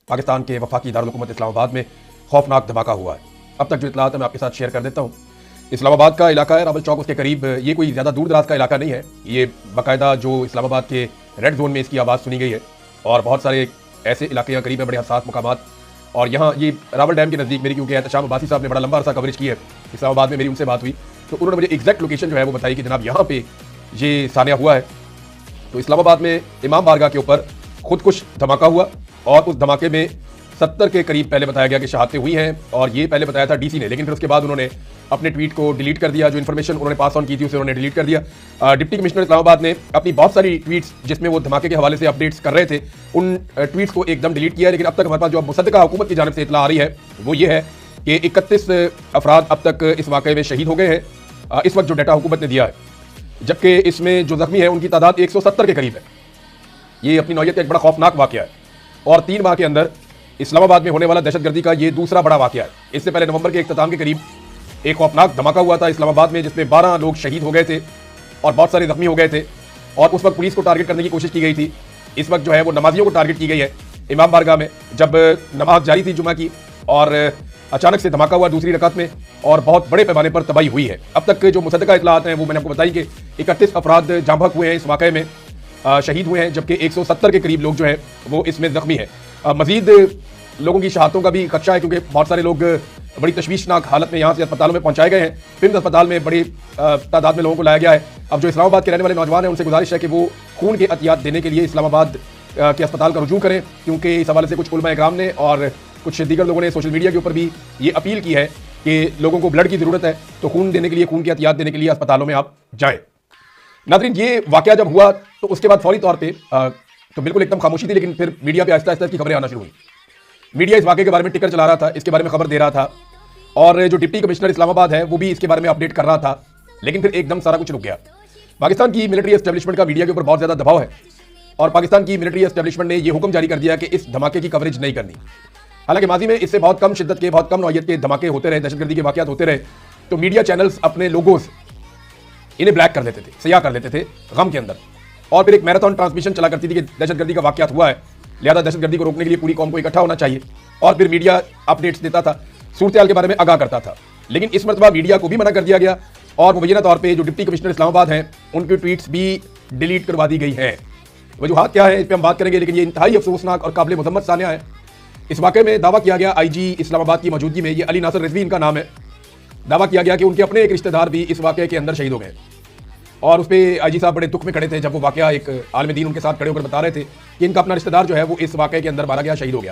पाकिस्तान के वफाकी दारुल हुकूमत इस्लामाबाद में खौफनाक धमाका हुआ है। अब तक जो इतलात है मैं आपके साथ शेयर कर देता हूँ। इस्लामाबाद का इलाका है, रावल चौक उसके करीब, ये कोई ज़्यादा दूर दराज का इलाका नहीं है। ये बाकायदा जो इस्लामाबाद के रेड जोन में इसकी आवाज़ सुनी गई है और बहुत सारे ऐसे इलाके यहाँ करीब है, बड़े हसास मुकामात। और यहाँ ये रावल डैम के नज़दीक मेरी, क्योंकि एहतशाम अब्बासी साहब ने बड़ा लंबा अरसा कवरेज की है इस्लामाबाद में, मेरी उनसे बात हुई तो उन्होंने मुझे एग्जैक्ट लोकेशन जो है वो बताई कि जनाब यहाँ पे ये सानिया हुआ है। तो इस्लामाबाद में इमाम बारगाह के ऊपर खुदकुश धमाका हुआ और उस धमाके में 70 के करीब पहले बताया गया कि शहादतें हुई हैं, और ये पहले बताया था डीसी ने, लेकिन फिर उसके बाद उन्होंने अपने ट्वीट को डिलीट कर दिया। जो इन्फॉर्मेशन उन्होंने पास ऑन की थी उसे उन्होंने डिलीट कर दिया। डिप्टी कमिश्नर इस्लामाबाद ने अपनी बहुत सारी ट्वीट्स जिसमें वो धमाके के हवाले से अपडेट्स कर रहे थे, उन ट्वीट्स को एकदम डिलीट किया है। लेकिन अब तक हमारे पास जो मुसद्दका हुकूमत की जानिब से इतला आ रही है वो ये है कि 31 अफराद अब तक इस वाक़े में शहीद हो गए हैं, इस वक्त जो डाटा हुकूमत ने दिया है, जबकि इसमें जो जख्मी है उनकी तादाद 170 के करीब है। ये अपनी नौयत का एक बड़ा खौफनाक वाक़या है और 3 माह के अंदर इस्लामाबाद में होने वाला दहशतगर्दी का ये दूसरा बड़ा वाक़या है। इससे पहले नवंबर के इख्तिताम के करीब एक खौफनाक धमाका हुआ था इस्लामाबाद में, जिसमें 12 लोग शहीद हो गए थे और बहुत सारे जख्मी हो गए थे, और उस वक्त पुलिस को टारगेट करने की कोशिश की गई थी। इस वक्त जो है वो नमाजियों को टारगेट की गई है इमाम बारगाह में, जब नमाज जारी थी जुमा की, और अचानक से धमाका हुआ दूसरी रकात में और बहुत बड़े पैमाने पर तबाही हुई है। अब तक जो मुसद्दका इतलात हैं वो मैंने आपको बताई कि 31 अफराद जाँ बहक हुए हैं इस वाक़े में, शहीद हुए हैं, जबकि 170 के करीब लोग जो हैं वो इसमें जख्मी हैं। मजीद लोगों की शहादतों का भी खदशा है, क्योंकि बहुत सारे लोग बड़ी तशवीशनाक हालत में यहाँ से अस्पतालों में पहुंचाए गए हैं। फिल्म अस्पताल में बड़ी तादाद में लोगों को लाया गया है। अब जो इस्लामाबाद के रहने वाले नौजवान हैं उनसे गुजारिश है कि वो खून के अतियात देने के लिए इस्लामाबाद के अस्पताल का रुजू करें, क्योंकि इस हवाले से कुछ उलमा इकराम ने और कुछ दीगर लोगों ने सोशल मीडिया के ऊपर भी ये अपील की है कि लोगों को ब्लड की ज़रूरत है, तो खून देने के लिए, खून की अतियात देने के लिए अस्पतालों में आप जाएँ। नाज़रीन, ये वाक़या जब हुआ तो उसके बाद फौरी तौर पे तो बिल्कुल एकदम खामोशी थी, लेकिन फिर मीडिया पे आहिस्ता आहिस्ता की खबरें आना शुरू हुई। मीडिया इस वाक़े के बारे में टिकर चला रहा था, इसके बारे में खबर दे रहा था, और जो डिप्टी कमिश्नर इस्लामाबाद है वो भी इसके बारे में अपडेट कर रहा था। लेकिन फिर एकदम सारा कुछ रुक गया। पाकिस्तान की मिलिट्री एस्टेब्लिशमेंट का मीडिया के ऊपर बहुत ज़्यादा दबाव है और पाकिस्तान की मिलिट्री एस्टेब्लिशमेंट ने यह हुक्म जारी कर दिया कि इस धमाके की कवरेज नहीं करनी। हालांकि माजी में इससे बहुत कम शिद्दत के, बहुत कम नौयत के धमाके होते रहे, दहशतगर्दी के वाक़यात होते रहे, तो मीडिया चैनल्स अपने लोगोस इन्हें ब्लैक कर देते थे, सयाह कर देते थे गम के अंदर, और फिर एक मैराथन ट्रांसमिशन चला करती थी कि दहशतगर्दी का वाक़यात हुआ है, लिहाजा दहशतगर्दी को रोकने के लिए पूरी कौम को इकट्ठा होना चाहिए, और फिर मीडिया अपडेट्स देता था, सूरत हाल के बारे में आगाह करता था। लेकिन इस मरतबा मीडिया को भी मना कर दिया गया और मुबैना तौर पर जो डिप्टी कमिश्नर इस्लामाबाद हैं उनकी ट्वीट्स भी डिलीट करवा दी गई हैं। वजूहात क्या है इस पर हम बात करेंगे, लेकिन ये इंतहाई अफसोसनाक और काबिल मजम्मत सानिया है। इस वाक़े में दावा किया गया IG इस्लामाबाद की मौजूदगी में, ये अली नासर रिजवी इनका नाम है, दावा किया गया कि उनके अपने एक रिश्तेदार भी इस वाक़े के अंदर शहीद हो गए, और उस पर IG साहब बड़े दुख में खड़े थे जब वो वाक़या एक आलिम दीन उनके साथ खड़े होकर बता रहे थे कि इनका अपना रिश्तेदार जो है वो इस वाक़े के अंदर मारा गया, शहीद हो गया।